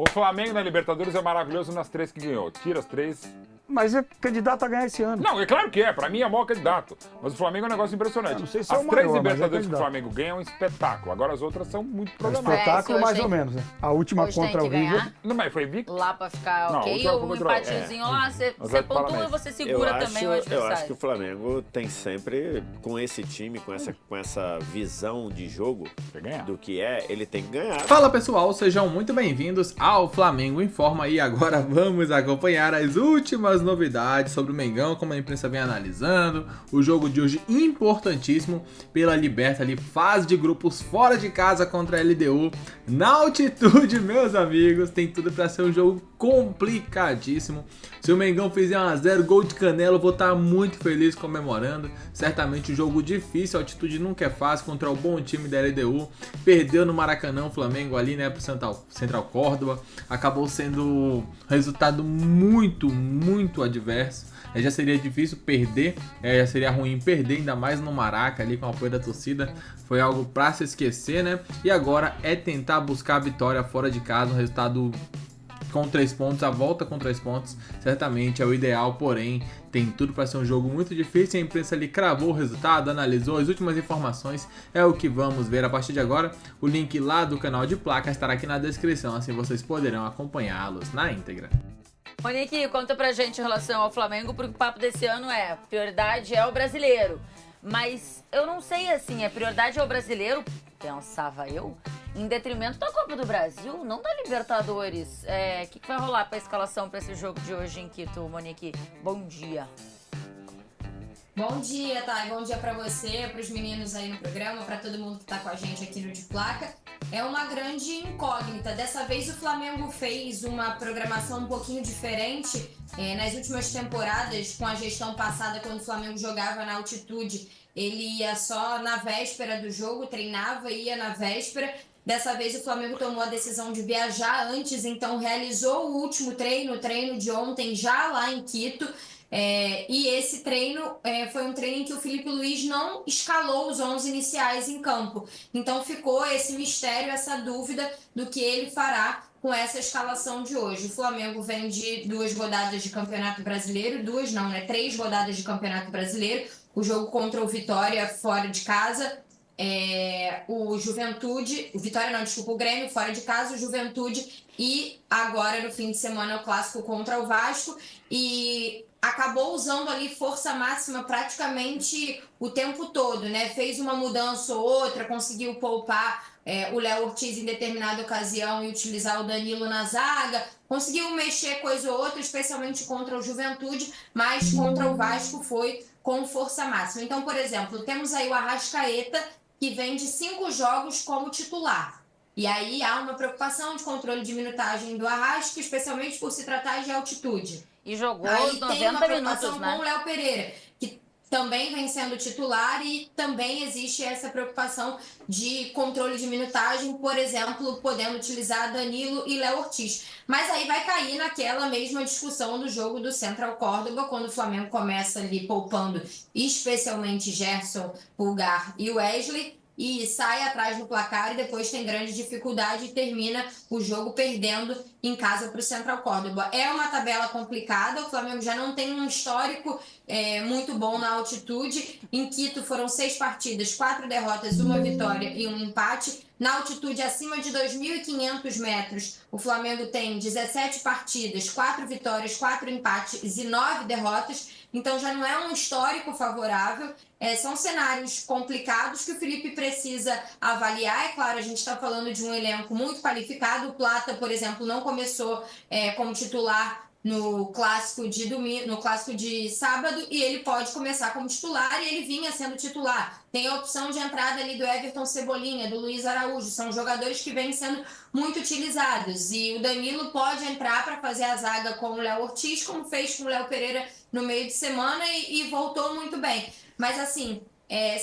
O Flamengo na Libertadores é maravilhoso nas 3 que ganhou. Tira as 3. Mas é candidato a ganhar esse ano. Não, é claro que é. Pra mim é o maior candidato. Mas o Flamengo é um negócio impressionante. Não sei se é as o 3 maior, mas é Libertadores que o candidato. Flamengo ganha é um espetáculo. Agora as outras são muito É um problemáticas. espetáculo hoje mais tem- ou menos, né? A última hoje tem contra que o River. ganhar. Não, mas foi invicto? Lá pra ficar Não, ok, o último ou foi um contra o- empatezinho lá, você Atlético pontua e Paranaense. você segura também o Eu adversário. acho que o Flamengo tem sempre, com esse time, com essa visão de jogo Quer ganhar. do que é, ele tem que ganhar. Fala pessoal, sejam muito bem-vindos ao Flamengo Informa e agora vamos acompanhar as últimas novidades sobre o Mengão, como a imprensa vem analisando, o jogo de hoje importantíssimo pela Liberta ali, fase de grupos fora de casa contra a LDU, na altitude, meus amigos, tem tudo para ser um jogo complicadíssimo. Se o Mengão fizer 1-0, gol de Canelo, vou estar muito feliz comemorando. Certamente um jogo difícil, a altitude nunca é fácil contra o bom time da LDU. Perdeu no Maracanã o Flamengo ali, né, pro Central Córdoba. Acabou sendo um resultado muito adverso. Já seria difícil perder, já seria ruim perder, ainda mais no Maraca ali com o apoio da torcida. Foi algo pra se esquecer, né? E agora é tentar buscar a vitória fora de casa, um resultado com 3 pontos, a volta com 3 pontos, certamente é o ideal, porém tem tudo para ser um jogo muito difícil. A imprensa ali cravou o resultado, analisou as últimas informações, é o que vamos ver a partir de agora. O link lá do canal de placa estará aqui na descrição, assim vocês poderão acompanhá-los na íntegra. Monique, conta pra gente em relação ao Flamengo, porque o papo desse ano é prioridade é o brasileiro. Mas eu não sei assim, a prioridade é o brasileiro, pensava eu, em detrimento da Copa do Brasil, não da Libertadores. O que vai rolar pra escalação pra esse jogo de hoje em Quito, Monique? Bom dia. Bom dia, Thay. Bom dia pra você, pros meninos aí no programa, pra todo mundo que tá com a gente aqui no De Placa. É uma grande incógnita. Dessa vez o Flamengo fez uma programação um pouquinho diferente. Nas últimas temporadas, com a gestão passada, quando o Flamengo jogava na altitude, ele ia só na véspera do jogo, treinava e ia na véspera. Dessa vez o Flamengo tomou a decisão de viajar antes, então realizou o último treino, o treino de ontem, já lá em Quito. E esse treino foi um treino em que o Felipe Luiz não escalou os 11 iniciais em campo. Então ficou esse mistério, essa dúvida do que ele fará com essa escalação de hoje. O Flamengo vem de 2 rodadas de Campeonato Brasileiro, 3 rodadas de Campeonato Brasileiro. O jogo contra o Vitória fora de casa, o Grêmio fora de casa, o Juventude e agora no fim de semana o clássico contra o Vasco, e acabou usando ali força máxima praticamente o tempo todo, né? Fez uma mudança ou outra, conseguiu poupar o Léo Ortiz em determinada ocasião e utilizar o Danilo na zaga, conseguiu mexer coisa ou outra, especialmente contra o Juventude, mas contra o Vasco foi com força máxima. Então, por exemplo, temos aí o Arrascaeta, que vem de 5 jogos como titular. E aí há uma preocupação de controle de minutagem do Arrasca, especialmente por se tratar de altitude. E jogou Aí os tem 90 uma preocupação minutos, né? com o Léo Pereira, que também vem sendo titular, e também existe essa preocupação de controle de minutagem, por exemplo, podendo utilizar Danilo e Léo Ortiz. Mas aí vai cair naquela mesma discussão do jogo do Central Córdoba, quando o Flamengo começa ali poupando especialmente Gerson, Pulgar e Wesley, e sai atrás no placar e depois tem grande dificuldade e termina o jogo perdendo em casa para o Central Córdoba. É uma tabela complicada, o Flamengo já não tem um histórico muito bom na altitude. Em Quito foram 6 partidas, 4 derrotas, 1 vitória e 1 empate. Na altitude acima de 2.500 metros, o Flamengo tem 17 partidas, 4 vitórias, 4 empates e 9 derrotas. Então já não é um histórico favorável. São cenários complicados que o Felipe precisa avaliar. É claro, a gente está falando de um elenco muito qualificado. O Plata, por exemplo, não começou como titular no clássico de sábado, e ele pode começar como titular, e ele vinha sendo titular. Tem a opção de entrada ali do Everton Cebolinha, do Luiz Araújo, são jogadores que vêm sendo muito utilizados, e o Danilo pode entrar para fazer a zaga com o Léo Ortiz, como fez com o Léo Pereira no meio de semana, e voltou muito bem. Mas assim,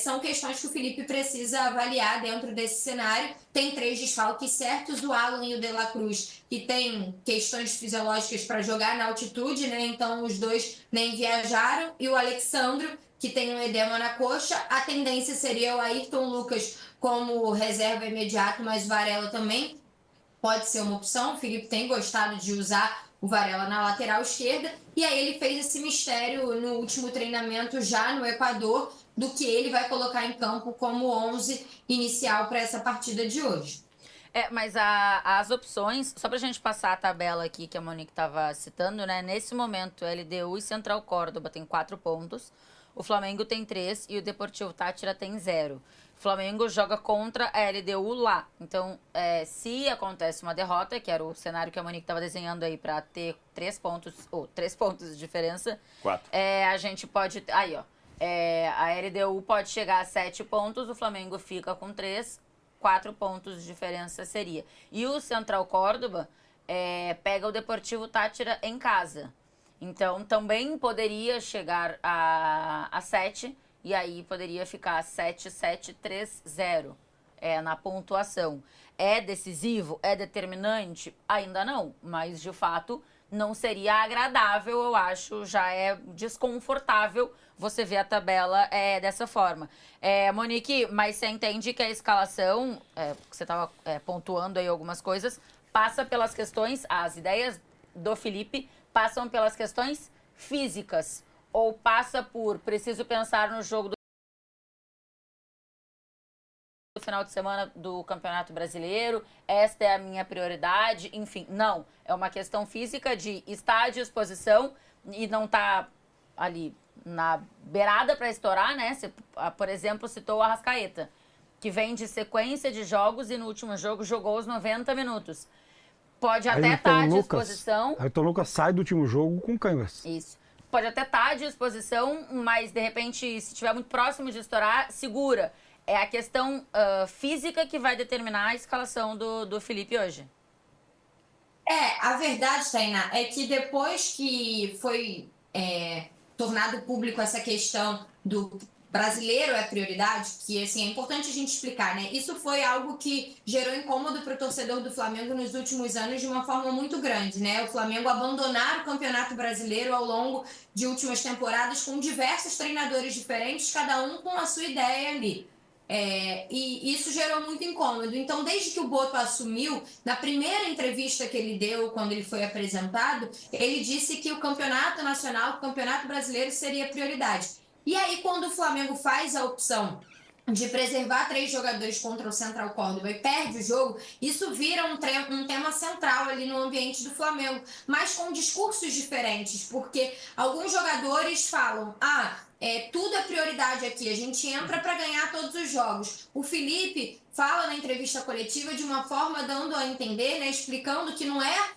são questões que o Felipe precisa avaliar dentro desse cenário. Tem 3 desfalques certos, o Alan e o De La Cruz, que tem questões fisiológicas para jogar na altitude, né? Então os 2 nem viajaram, e o Alexandro, que tem um edema na coxa. A tendência seria o Ayrton Lucas como reserva imediato, mas Varela também pode ser uma opção. O Felipe tem gostado de usar o Varela na lateral esquerda, e aí ele fez esse mistério no último treinamento já no Equador, do que ele vai colocar em campo como 11 inicial para essa partida de hoje. Mas as opções, só pra gente passar a tabela aqui que a Monique tava citando, né? Nesse momento, LDU e Central Córdoba tem 4 pontos, o Flamengo tem 3 e o Deportivo Táchira tem 0. O Flamengo joga contra a LDU lá. Então, se acontece uma derrota, que era o cenário que a Monique estava desenhando aí para ter 3 pontos, ou 3 pontos de diferença, 4. A gente pode... Aí, ó. A LDU pode chegar a 7 pontos, o Flamengo fica com 3, 4 pontos de diferença seria. E o Central Córdoba pega o Deportivo Táchira em casa. Então, também poderia chegar a 7, e aí poderia ficar 7-7-3-0 na pontuação. É decisivo? É determinante? Ainda não, mas de fato não seria agradável, eu acho, já é desconfortável você ver a tabela dessa forma. Monique, mas você entende que a escalação, você estava pontuando aí algumas coisas, passa pelas questões, as ideias do Felipe passam pelas questões físicas, ou passa por preciso pensar no jogo do final de semana do Campeonato Brasileiro, esta é a minha prioridade, enfim, não. É uma questão física de estar à disposição e não estar ali na beirada para estourar, né? Você, por exemplo, citou o Arrascaeta, que vem de sequência de jogos e no último jogo jogou os 90 minutos. Pode até estar à disposição. Ayrton Lucas sai do último jogo com câimbras. Isso. Pode até estar à disposição, mas de repente, se estiver muito próximo de estourar, segura. É a questão física que vai determinar a escalação do Felipe hoje. A verdade, Tainá, é que depois que foi tornado público essa questão do brasileiro é prioridade, que assim, é importante a gente explicar, né? Isso foi algo que gerou incômodo para o torcedor do Flamengo nos últimos anos de uma forma muito grande, né? O Flamengo abandonar o Campeonato Brasileiro ao longo de últimas temporadas com diversos treinadores diferentes, cada um com a sua ideia ali. E isso gerou muito incômodo. Então, desde que o Boto assumiu, na primeira entrevista que ele deu, quando ele foi apresentado, ele disse que o Campeonato Nacional, o Campeonato Brasileiro seria prioridade. E aí, quando o Flamengo faz a opção de preservar 3 jogadores contra o Central Córdoba e perde o jogo, isso vira um tema central ali no ambiente do Flamengo, mas com discursos diferentes, porque alguns jogadores falam, tudo é prioridade aqui, a gente entra para ganhar todos os jogos. O Felipe fala na entrevista coletiva de uma forma dando a entender, né, explicando que não é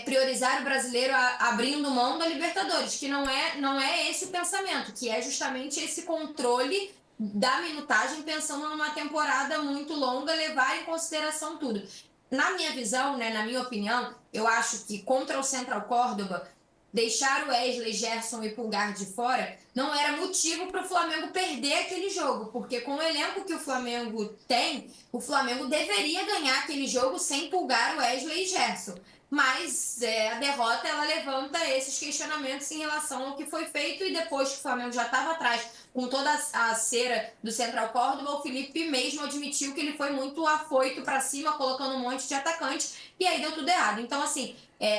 priorizar o brasileiro abrindo mão da Libertadores, que não é esse o pensamento, que é justamente esse controle da minutagem, pensando numa temporada muito longa, levar em consideração tudo. Na minha visão, né, na minha opinião, eu acho que contra o Central Córdoba, deixar o Wesley, Gerson e Pulgar de fora não era motivo para o Flamengo perder aquele jogo, porque com o elenco que o Flamengo tem, o Flamengo deveria ganhar aquele jogo sem Pulgar, Wesley e Gerson. Mas a derrota, ela levanta esses questionamentos em relação ao que foi feito, e depois que o Flamengo já estava atrás com toda a cera do Central Córdoba, o Felipe mesmo admitiu que ele foi muito afoito para cima, colocando um monte de atacante, e aí deu tudo errado. Então, assim,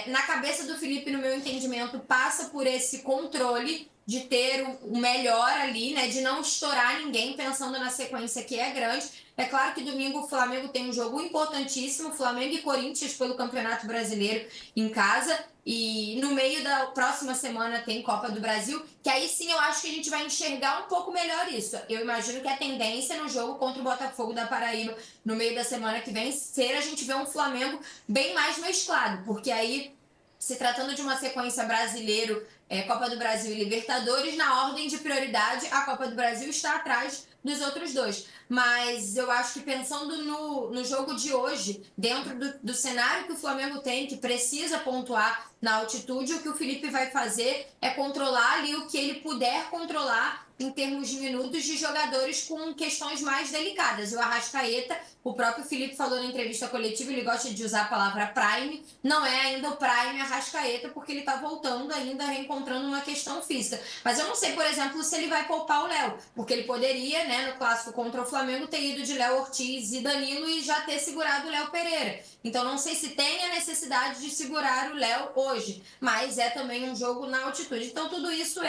na cabeça do Felipe, no meu entendimento, passa por esse controle de ter o melhor ali, né, de não estourar ninguém, pensando na sequência que é grande. É claro que domingo o Flamengo tem um jogo importantíssimo, Flamengo e Corinthians pelo Campeonato Brasileiro em casa, e no meio da próxima semana tem Copa do Brasil, que aí sim eu acho que a gente vai enxergar um pouco melhor isso. Eu imagino que a tendência no jogo contra o Botafogo da Paraíba, no meio da semana que vem, ser a gente ver um Flamengo bem mais mesclado, porque aí, se tratando de uma sequência brasileiro, Copa do Brasil e Libertadores, na ordem de prioridade, a Copa do Brasil está atrás dos outros dois. Mas eu acho que pensando no jogo de hoje, dentro do cenário que o Flamengo tem, que precisa pontuar na altitude, o que o Felipe vai fazer é controlar ali o que ele puder controlar, em termos de minutos de jogadores com questões mais delicadas. O Arrascaeta, o próprio Felipe falou na entrevista coletiva, ele gosta de usar a palavra prime, não é ainda o prime Arrascaeta, porque ele está voltando ainda, reencontrando uma questão física. Mas eu não sei, por exemplo, se ele vai poupar o Léo, porque ele poderia, né, no clássico contra o Flamengo, ter ido de Léo Ortiz e Danilo e já ter segurado o Léo Pereira. Então não sei se tem a necessidade de segurar o Léo hoje, mas é também um jogo na altitude. Então tudo isso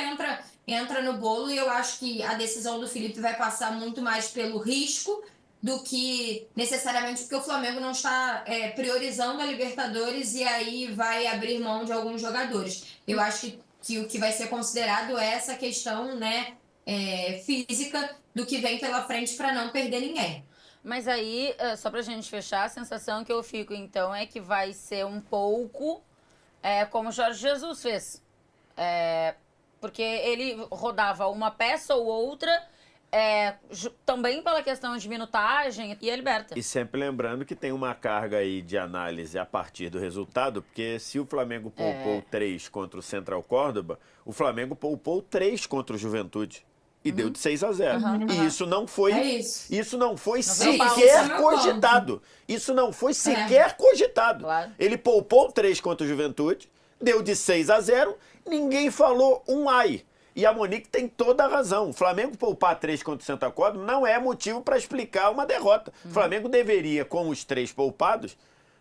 entra no bolo e eu acho que a decisão do Felipe vai passar muito mais pelo risco do que necessariamente porque o Flamengo não está priorizando a Libertadores e aí vai abrir mão de alguns jogadores. Eu acho que o que vai ser considerado é essa questão, né, física do que vem pela frente para não perder ninguém. Mas aí, só pra gente fechar, a sensação que eu fico, então, é que vai ser um pouco como o Jorge Jesus fez. Porque ele rodava uma peça ou outra, também pela questão de minutagem, e a liberta. E sempre lembrando que tem uma carga aí de análise a partir do resultado, porque se o Flamengo poupou 3 contra o Central Córdoba, o Flamengo poupou 3 contra o Juventude. E deu de 6-0. E isso não foi. Isso não foi sequer cogitado. Isso não foi sequer cogitado. Claro. Ele poupou 3 contra o Juventude, deu de 6-0, ninguém falou um ai. E a Monique tem toda a razão. O Flamengo poupar 3 contra o Santa Córdoba não é motivo para explicar uma derrota. O Flamengo deveria, com os 3 poupados,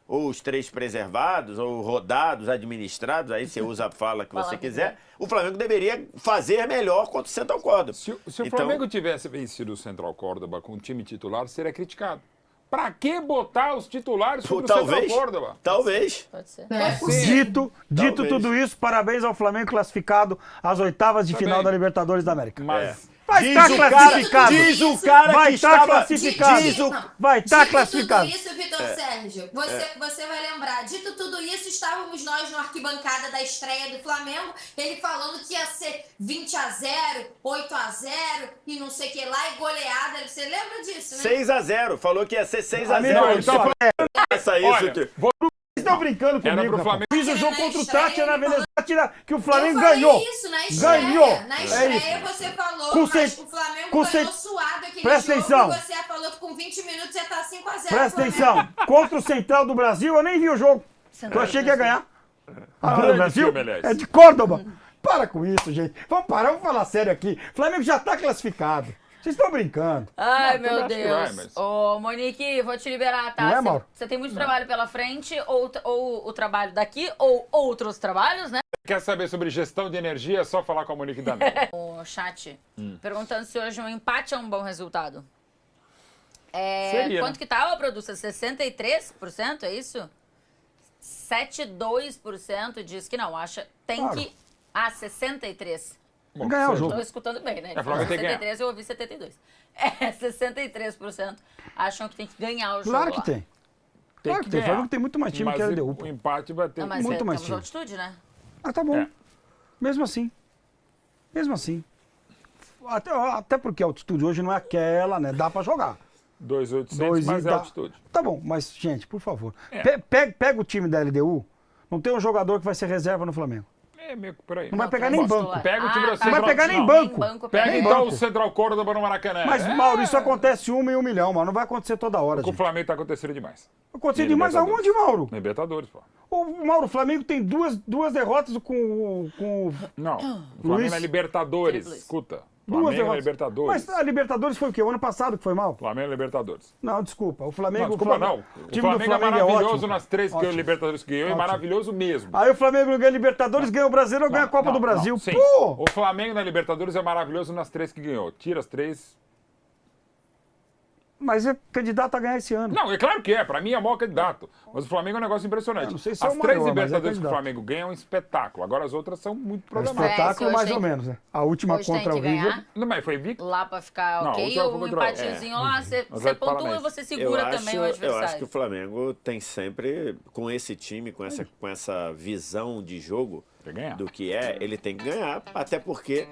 ou os 3 preservados, ou rodados, administrados, aí você usa a fala que você quiser, o Flamengo deveria fazer melhor contra o Central Córdoba. Se o Flamengo tivesse vencido o Central Córdoba com o time titular, seria criticado. Pra que botar os titulares contra o Central Córdoba? Talvez. Pode ser. Dito tudo isso, parabéns ao Flamengo classificado às oitavas de final da Libertadores da América. Mas Vai estar classificado. Diz o cara Vai que estar estava... classificado. Vai estar classificado. Dito tudo isso, Vitor Sérgio, você vai lembrar, dito tudo isso, estávamos nós na arquibancada da estreia do Flamengo, ele falando que ia ser 20-0, 8-0 e não sei o que lá, e goleada. Você lembra disso, né? 6-0, falou que ia ser 6-0. Amigo, Faça isso, olha, tio. Vocês estão brincando Era comigo, pro Flamengo. Fiz o jogo contra o Tátira na Venezuela, que o Flamengo Eu falei ganhou. isso na estreia. Ganhou. Na É estreia isso. você falou, Com mas cem- o Flamengo com ganhou cem- suado aquele Presta jogo atenção. e você falou que com 20 minutos já tá 5-0. Presta atenção. Contra o Central do Brasil, eu nem vi o jogo. Eu achei que ia ganhar. Ah, Grande o Brasil time, aliás. é de Córdoba. Para com isso, gente. Vamos parar, vamos falar sério aqui. O Flamengo já tá classificado. Vocês estão brincando. Ai, Não, meu também acho que vai, Deus. mas- Ô, Monique, vou te liberar, tá? Não é, Mauro? Você tem muito trabalho pela frente, ou o trabalho daqui, ou outros trabalhos, né? quer saber sobre gestão de energia, é só falar com a Monique Danilo. O chat, perguntando se hoje um empate é um bom resultado. Seria, Quanto né? que tava, produção? 63%, é isso? 72% diz que não, acha. Tem Claro. que... 63%. Bom, Ganhar o seja. jogo. Estou escutando bem, né? Ele É, falou Flamengo tem que 73, eu ouvi 72. 63% acham que tem que ganhar o jogo Claro que lá. tem. Claro que tem. O ganhar. Flamengo tem muito mais time Mas que a o LDU. pô. empate vai ter. Não, mas Muito mais temos time. altitude, né? Ah, tá bom. É. Mesmo assim. Mesmo assim. Até porque a altitude hoje não é aquela, né? Dá pra jogar. 2.800, mas é dá- altitude. Tá bom, mas, gente, por favor. É. Pega o time da LDU. Não tem um jogador que vai ser reserva no Flamengo. É meio que por aí. Não vai pegar tem nem os banco. titulares. Pega o time da tá. Central- Não vai pegar nem Não, banco. Pega Nem então banco. o Central Córdoba no Maracanã. Mas, Mauro, isso acontece 1 em 1 milhão, mano. Não vai acontecer toda hora, Com o gente. Flamengo tá acontecendo demais. Aconteceu E demais Libertadores. aonde, Mauro? Libertadores, pô. O Mauro, o Flamengo tem duas derrotas com Não, o Flamengo Luiz? na Libertadores. Luiz. Escuta. duas Flamengo na derrotas. Libertadores. Mas a Libertadores foi o quê? O ano passado que foi mal? Flamengo na Libertadores. Não, desculpa. O Flamengo... Não, desculpa, não. O time O do Flamengo é Flamengo é maravilhoso ótimo. nas 3 que o Ótimo. Libertadores ganhou. É Ótimo. maravilhoso mesmo. Aí o Flamengo ganha a Libertadores, ganha o Brasileiro, ganha a Copa Não, do Brasil. não, sim. Pô! O Flamengo na Libertadores é maravilhoso nas 3 que ganhou. Tira as 3. Mas é candidato a ganhar esse ano. Não, é claro que é. Pra mim é o maior candidato. Mas o Flamengo é um negócio impressionante. Eu não sei se é as o 3 maior, mas é Libertadores que o candidato. Flamengo ganha é um espetáculo. Agora as outras são muito É um problemáticas. espetáculo hoje mais tem ou que- menos, né? A última Hoje tem contra que o River. ganhar Não, mas foi invicto. lá pra ficar Não, ok, última ou foi um contra o- empatezinho lá, você Atlético pontua e Paranaense. você segura também o eu acho que o adversário. Flamengo tem sempre, com esse time, com essa visão de jogo Tem que ganhar. do que é, ele tem que ganhar, até porque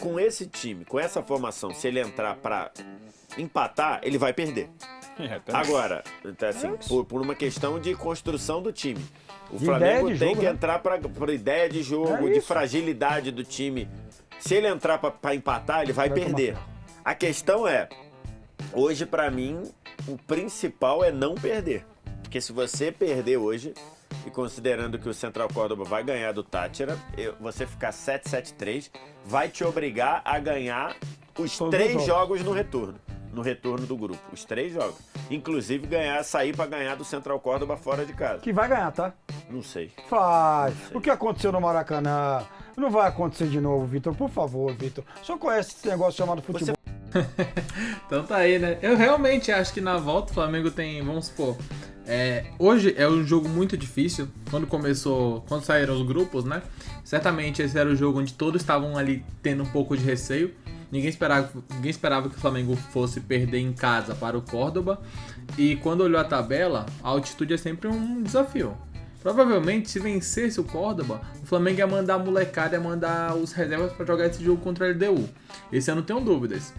com esse time, com essa formação, se ele entrar pra empatar, ele vai perder. É, também. Agora, então, assim, por uma questão de construção do time. O De Flamengo ideia de tem jogo, que né? entrar para ideia de jogo, É de isso. fragilidade do time. Se ele entrar pra empatar, ele vai perder. A questão é, hoje pra mim, o principal é não perder. Porque se você perder hoje, e considerando que o Central Córdoba vai ganhar do Táchira, você ficar 7-7-3, vai te obrigar a ganhar os 3 jogos no retorno. No retorno do grupo. Os 3 jogos. Inclusive sair pra ganhar do Central Córdoba fora de casa. Que vai ganhar, tá? Não sei. Vai. O que aconteceu no Maracanã não vai acontecer de novo, Vitor. Por favor, Vitor. Só conhece esse negócio chamado futebol. Então tá aí, né? Eu realmente acho que na volta o Flamengo tem, vamos supor, hoje é um jogo muito difícil. Quando saíram os grupos, né? Certamente esse era o jogo onde todos estavam ali tendo um pouco de receio. Ninguém esperava que o Flamengo fosse perder em casa para o Córdoba. E quando olhou a tabela, a altitude é sempre um desafio. Provavelmente, se vencesse o Córdoba, o Flamengo ia mandar a molecada, ia mandar os reservas para jogar esse jogo contra a LDU. Esse eu não tenho dúvidas.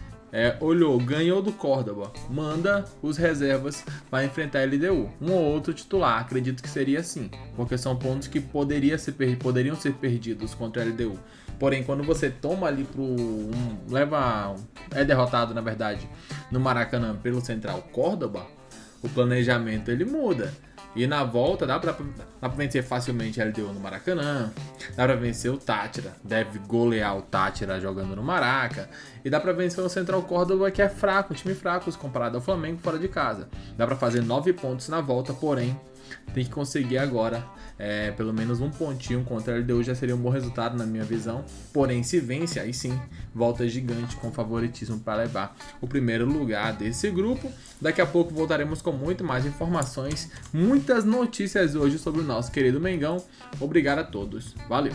Ganhou do Córdoba, manda os reservas para enfrentar a LDU. Um ou outro titular, acredito que seria assim, porque são pontos que poderiam ser perdidos contra a LDU. Porém, quando você toma ali é derrotado, na verdade, no Maracanã pelo Central Córdoba, o planejamento ele muda. E na volta dá pra vencer facilmente a LDU no Maracanã, dá pra vencer o Táchira, deve golear o Táchira jogando no Maraca, e dá pra vencer o Central Córdoba, que é fraco, um time fraco comparado ao Flamengo fora de casa. Dá pra fazer 9 pontos na volta, porém tem que conseguir agora pelo menos um pontinho contra a LDU, já seria um bom resultado na minha visão. Porém, se vence, aí sim, volta gigante com favoritismo para levar o primeiro lugar desse grupo. Daqui a pouco voltaremos com muito mais informações, muitas notícias hoje sobre o nosso querido Mengão. Obrigado a todos, valeu!